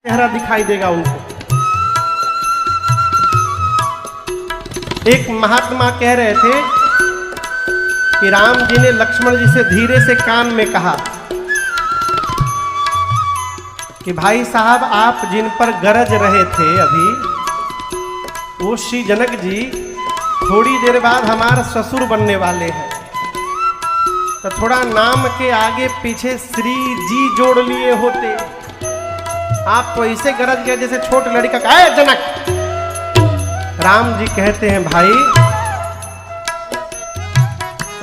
चेहरा दिखाई देगा उनको। एक महात्मा कह रहे थे कि राम जी ने लक्ष्मण जी से धीरे से कान में कहा कि भाई साहब आप जिन पर गरज रहे थे अभी, वो श्री जनक जी थोड़ी देर बाद हमारे ससुर बनने वाले हैं, तो थोड़ा नाम के आगे पीछे श्री जी जोड़ लिए होते। आप तो ऐसे गरज गए जैसे छोटे लड़का का है जनक। राम जी कहते हैं भाई,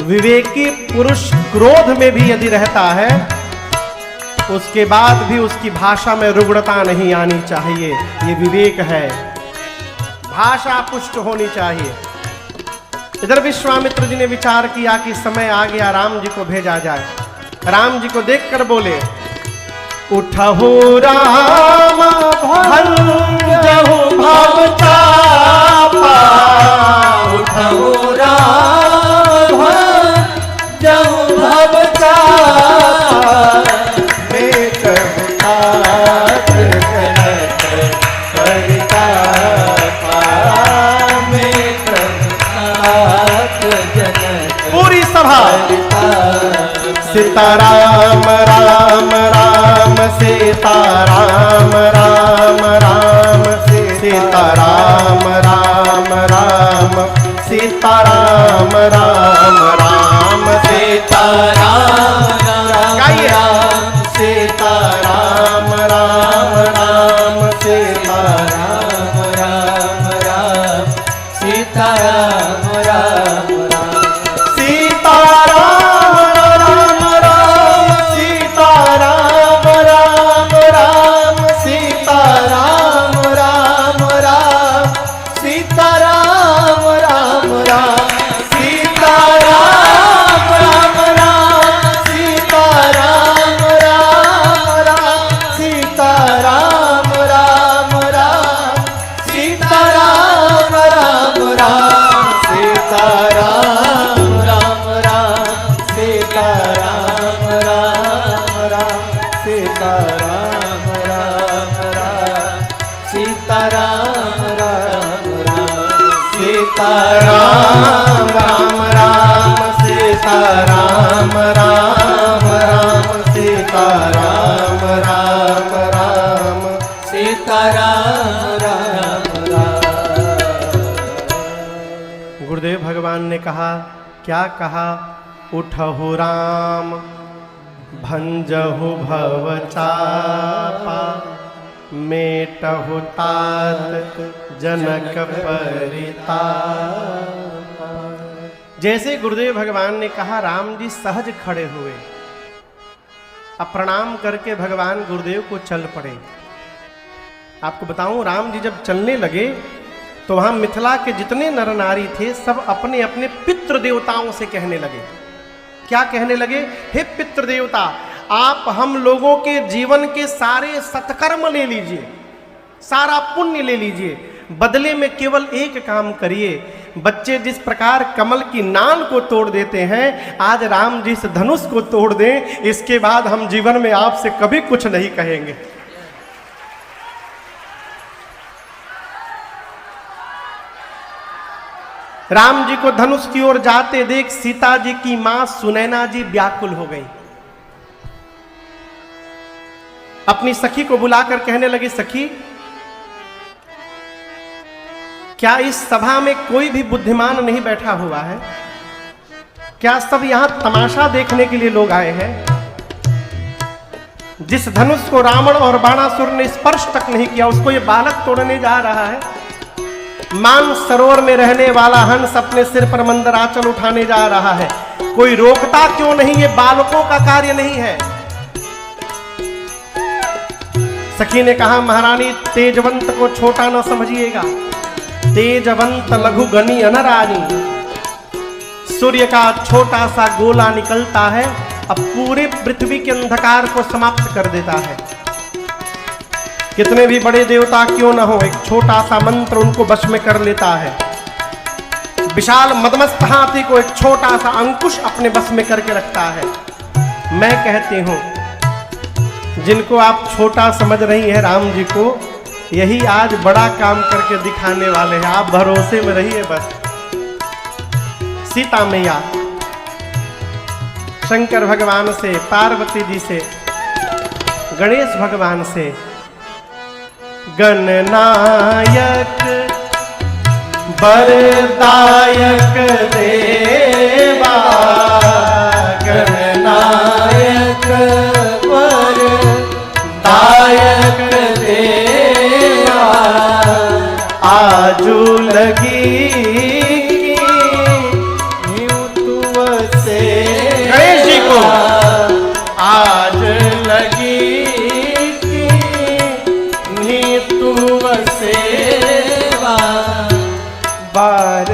विवेकी पुरुष क्रोध में भी यदि रहता है उसके बाद भी उसकी भाषा में रुग्णता नहीं आनी चाहिए। ये विवेक है, भाषा पुष्ट होनी चाहिए। इधर विश्वामित्र जी ने विचार किया कि समय आ गया राम जी को भेजा जाए। राम जी को देखकर बोले, उठहु राम भंजहु भव चापा, उठहु राम भंजहु भव चापा, पूरी सभा सीताराम राम राम सीताराम राम राम सीताराम राम राम सीताराम राम राम सीताराम राम सीताराम राम राम सीताराम राम राम सीताराम राम राम राम राम सीताराम राम राम सीताराम राम राम सीताराम राम राम। गुरुदेव भगवान ने कहा, क्या कहा? उठहु राम भंजहु भव चापा, मेटहु तात जनक परिताप। जैसे गुरुदेव भगवान ने कहा, राम जी सहज खड़े हुए। अब प्रणाम करके भगवान गुरुदेव को चल पड़े। आपको बताऊं, राम जी जब चलने लगे तो वहां मिथिला के जितने नर नारी थे सब अपने अपने पितृ देवताओं से कहने लगे। क्या कहने लगे? हे पितृ देवता, आप हम लोगों के जीवन के सारे सत्कर्म ले लीजिए, सारा पुण्य ले लीजिए, बदले में केवल एक काम करिए। बच्चे जिस प्रकार कमल की नाल को तोड़ देते हैं, आज राम जी इस धनुष को तोड़ दें, इसके बाद हम जीवन में आपसे कभी कुछ नहीं कहेंगे। राम जी को धनुष की ओर जाते देख सीता जी की मां सुनैना जी व्याकुल हो गई। अपनी सखी को बुलाकर कहने लगी, सखी क्या इस सभा में कोई भी बुद्धिमान नहीं बैठा हुआ है? क्या सब यहां तमाशा देखने के लिए लोग आए हैं? जिस धनुष को रावण और बाणासुर ने स्पर्श तक नहीं किया, उसको ये बालक तोड़ने जा रहा है। मान सरोवर में रहने वाला हंस अपने सिर पर मंदराचल उठाने जा रहा है। कोई रोकता क्यों नहीं? ये बालकों का कार्य नहीं है। सखी ने कहा, महारानी तेजवंत को छोटा न समझिएगा, तेजवंत लघु गनी अनरानी। सूर्य का छोटा सा गोला निकलता है, अब पूरे पृथ्वी के अंधकार को समाप्त कर देता है। कितने भी बड़े देवता क्यों न हो, एक छोटा सा मंत्र उनको वश में कर लेता है। विशाल मदमस्त हाथी को एक छोटा सा अंकुश अपने बस में करके रखता है। मैं कहती हूं जिनको आप छोटा समझ रही हैं राम जी को, यही आज बड़ा काम करके दिखाने वाले हैं। आप भरोसे में रहिए बस। सीता मैया शंकर भगवान से, पार्वती जी से, गणेश भगवान से, गणनायक वरदायक देवा, गणनायक वरदायक देवा, आजू लगी तुमसे गणेश जी को, आज लगी तुमसे बार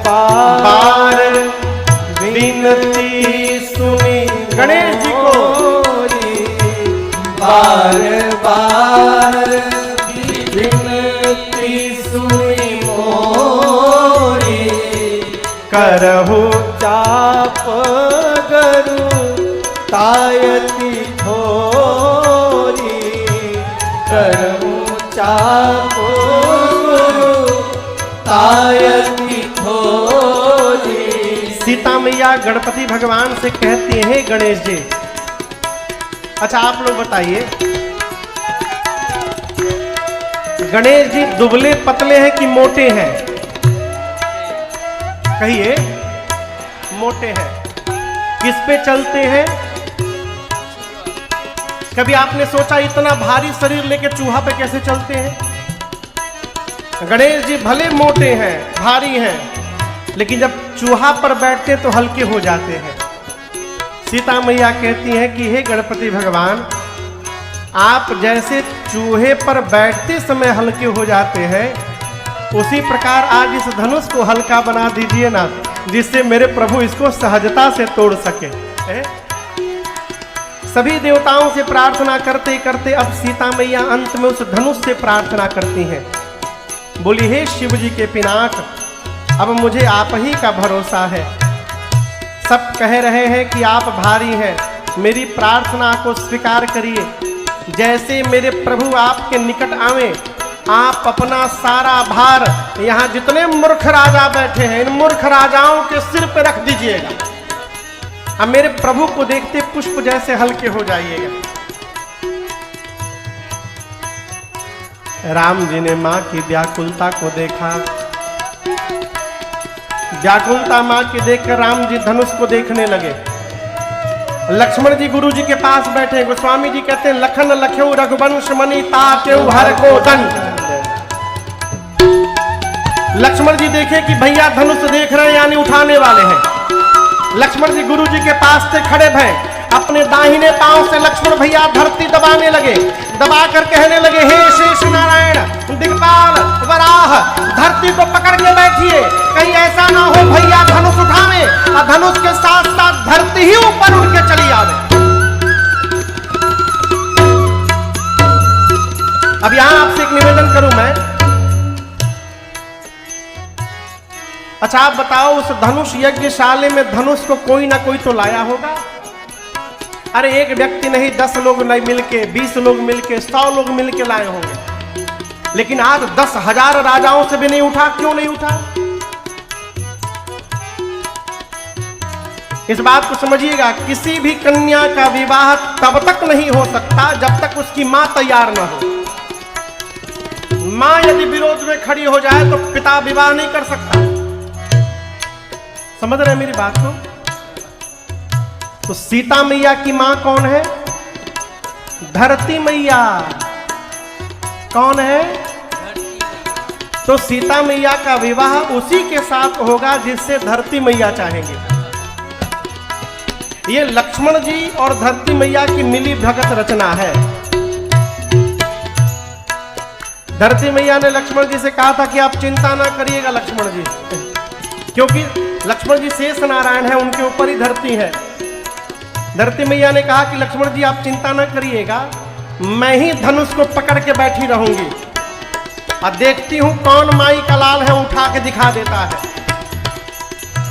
बार विनती सुनी गणेश जी को, बार बार विनती सुनी मोरी, करहु चाप गरु तायती थोरी, करहु चाप तायती थोरी। सीता मैया गणपति भगवान से कहती हैं, गणेश जी, अच्छा आप लोग बताइए, गणेश जी दुबले पतले हैं कि मोटे हैं? कहिए, मोटे हैं। किस पे चलते हैं? कभी आपने सोचा इतना भारी शरीर लेके चूहा पे कैसे चलते हैं? गणेश जी भले मोटे हैं, भारी हैं, लेकिन जब चूहा पर बैठते तो हल्के हो जाते हैं। सीता मैया कहती हैं कि हे गणपति भगवान, आप जैसे चूहे पर बैठते समय हल्के हो जाते हैं, उसी प्रकार आज इस धनुष को हल्का बना दीजिए ना, जिससे मेरे प्रभु इसको सहजता से तोड़ सके। सभी देवताओं से प्रार्थना करते करते अब सीता मैया अंत में उस धनुष से प्रार्थना करती हैं। बोली, हे शिव जी के पिनाक, अब मुझे आप ही का भरोसा है। सब कह रहे हैं कि आप भारी हैं, मेरी प्रार्थना को स्वीकार करिए। जैसे मेरे प्रभु आपके निकट आवे, आप अपना सारा भार, यहाँ जितने मूर्ख राजा बैठे हैं, इन मूर्ख राजाओं के सिर पे रख दीजिएगा। अब मेरे प्रभु को देखते पुष्प जैसे हल्के हो जाइएगा। राम जी ने मां की व्याकुलता को देखा। व्याकुलता मां की देखकर राम जी धनुष को देखने लगे। लक्ष्मण जी गुरु जी के पास बैठे। गोस्वामी जी कहते हैं, लखन लख्यौ रघुवंश मणि ताक्यौ हर को दंड। लक्ष्मण जी देखे कि भैया धनुष देख रहे हैं, यानी उठाने वाले हैं। लक्ष्मण जी गुरु जी के पास से खड़े भय, अपने दाहिने पांव से लक्ष्मण भैया धरती दबाने लगे। दबाकर कहने लगे, हे शेष नारायण दिक्पाल वराह, धरती को पकड़ के बैठिए, कहीं ऐसा ना हो भैया धनुष उठावे और धनुष के साथ साथ धरती ही ऊपर उड़ के चली आवे। अब यहां आपसे एक निवेदन करूं मैं। अच्छा आप बताओ, उस धनुष यज्ञशाला में धनुष को कोई ना कोई तो लाया होगा। अरे एक व्यक्ति नहीं, 10 लोग नहीं मिलके, 20 लोग मिलके, 100 लोग मिलके लाए होंगे, लेकिन आज 10,000 राजाओं से भी नहीं उठा। क्यों नहीं उठा? इस बात को समझिएगा, किसी भी कन्या का विवाह तब तक नहीं हो सकता जब तक उसकी मां तैयार न हो। मां यदि विरोध में खड़ी हो जाए तो पिता विवाह नहीं कर सकता। समझ रहे हैं मेरी बात को? तो सीता मैया की मां कौन है? धरती मैया। कौन है? तो सीता मैया का विवाह उसी के साथ होगा जिससे धरती मैया चाहेंगे। ये लक्ष्मण जी और धरती मैया की मिली भगत रचना है। धरती मैया ने लक्ष्मण जी से कहा था कि आप चिंता ना करिएगा लक्ष्मण जी, क्योंकि लक्ष्मण जी शेष नारायण है, उनके ऊपर ही धरती है। धरती मैया ने कहा कि लक्ष्मण जी आप चिंता ना करिएगा, मैं ही धनुष को पकड़ के बैठी रहूंगी और देखती हूं कौन माई का लाल है, उठा के दिखा देता है।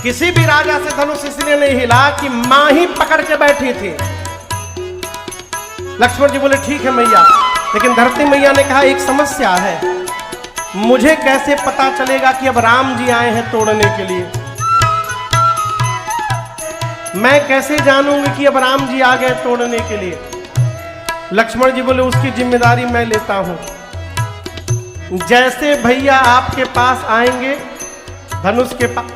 किसी भी राजा से धनुष इसलिए नहीं हिला कि मां ही पकड़ के बैठी थी। लक्ष्मण जी बोले ठीक है मैया, लेकिन धरती मैया ने कहा एक समस्या है, मुझे कैसे पता चलेगा कि अब राम जी आए हैं तोड़ने के लिए? मैं कैसे जानूंगी कि अब राम जी आ गए तोड़ने के लिए? लक्ष्मण जी बोले उसकी जिम्मेदारी मैं लेता हूं। जैसे भैया आपके पास आएंगे धनुष के पास,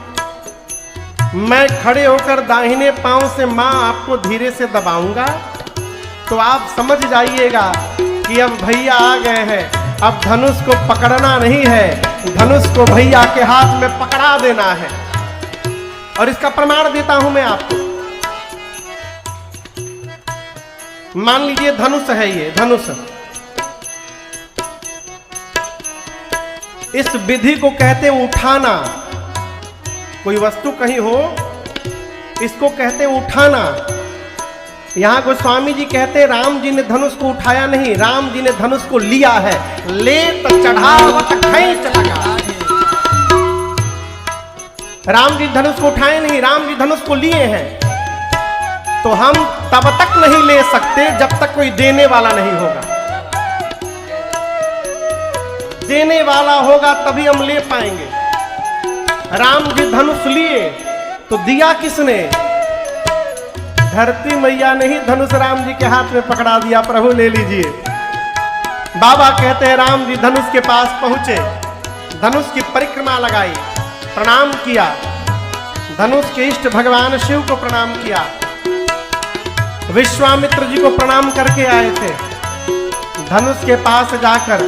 मैं खड़े होकर दाहिने पांव से मां आपको धीरे से दबाऊंगा, तो आप समझ जाइएगा कि अब भैया आ गए हैं। अब धनुष को पकड़ना नहीं है, धनुष को भैया के हाथ में पकड़ा देना है। और इसका प्रमाण देता हूं मैं आपको। मान लीजिए धनुष है, ये धनुष, इस विधि को कहते हैं उठाना। कोई वस्तु कहीं हो, इसको कहते हैं उठाना। यहां गोस्वामी जी कहते हैं राम जी ने धनुष को उठाया नहीं, राम जी ने धनुष को लिया है। ले तो चढ़ावत खींच लगा। राम जी धनुष को उठाए नहीं, राम जी धनुष को लिए हैं। तो हम तब तक नहीं ले सकते जब तक कोई देने वाला नहीं होगा। देने वाला होगा तभी हम ले पाएंगे। राम जी धनुष लिए तो दिया किसने? धरती मैया ने ही धनुष राम जी के हाथ में पकड़ा दिया, प्रभु ले लीजिए। बाबा कहते हैं राम जी धनुष के पास पहुंचे, धनुष की परिक्रमा लगाई, प्रणाम किया, धनुष के इष्ट भगवान शिव को प्रणाम किया, विश्वामित्र जी को प्रणाम करके आए थे। धनुष के पास जाकर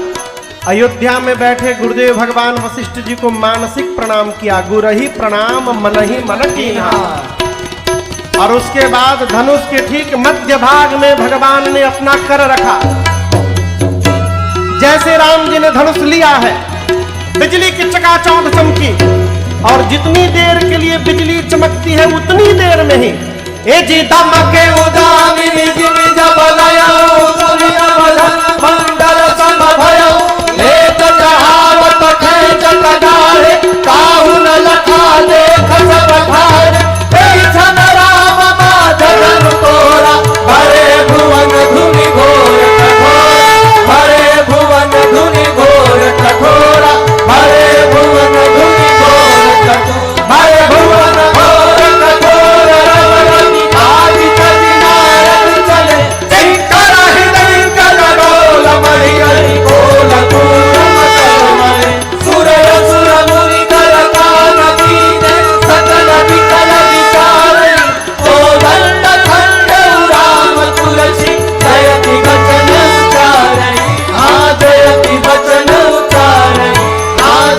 अयोध्या में बैठे गुरुदेव भगवान वशिष्ठ जी को मानसिक प्रणाम किया, गुरहि प्रणाम मनहि मन कीन्हा। और उसके बाद धनुष के ठीक मध्य भाग में भगवान ने अपना कर रखा। जैसे राम जी ने धनुष लिया है, बिजली की चकाचौंध चमकी, और जितनी देर के लिए बिजली चमकती है उतनी देर में ही ए जी दमके उदानी निज निज बलयो दुनिया बधन मंडल समभयो ले चढ़ावत खींच लगाए काहू न लखा देख सब ठाए छन राम माधवन तोरा भरे भुवन धुनि घोर कठोर भरे भुवन धुनि घोर कठोरा भरे भुवन धुनि घोर कठोर भरे भुवन घोर कठोर आदि कवि नारद चले शंकर हृदय कल डोल मणि कोल पूर्ण सुर सुर मुनि कर कान कीने सकल विकल विचारे ओ दंड खंड राम तुलसी जयति वचन उचारे जयति वचन उचारे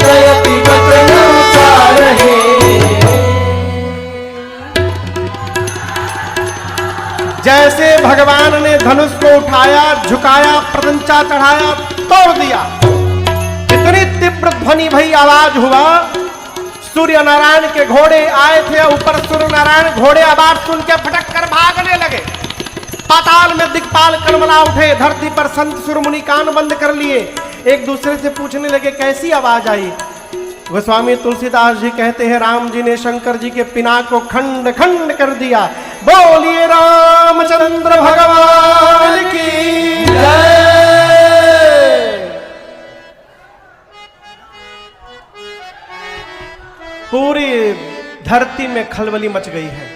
जयति वचन उचारे। जैसे भगवान ने धनुष को उठाया, झुकाया, प्रदंचा चढ़ाया, तोड़ दिया, इतनी तीव्र ध्वनि भई आवाज हुआ। सूर्य नारायण के घोड़े आए थे, ऊपर सूर्य नारायण घोड़े आवाज सुन के फटक कर भागने लगे। पाताल में दिक्पाल कलमला उठे, धरती पर संत सुरमुनि कान बंद कर लिए, एक दूसरे से पूछने लगे कैसी आवाज आई। गोस्वामी तुलसीदास जी कहते हैं राम जी ने शंकर जी के पिनाक को खंड खंड कर दिया। बोलिए रामचंद्र भगवान की जय। पूरी धरती में खलबली मच गई है,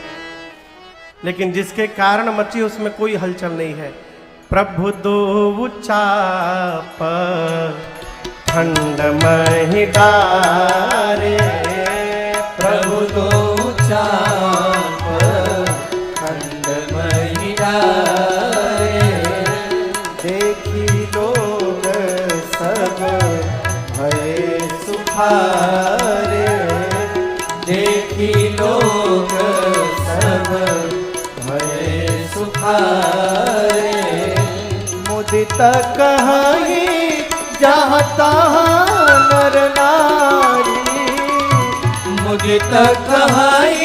लेकिन जिसके कारण मची उसमें कोई हलचल नहीं है। प्रभु दो चाप खंड महि डारे प्रभु दो चाप खंड महि डारे देखी लोग सब भय सुखारे देखी लोग सब भय सुखारे मुदित कहि जहाँ तहाँ नर नारी मुदित कहि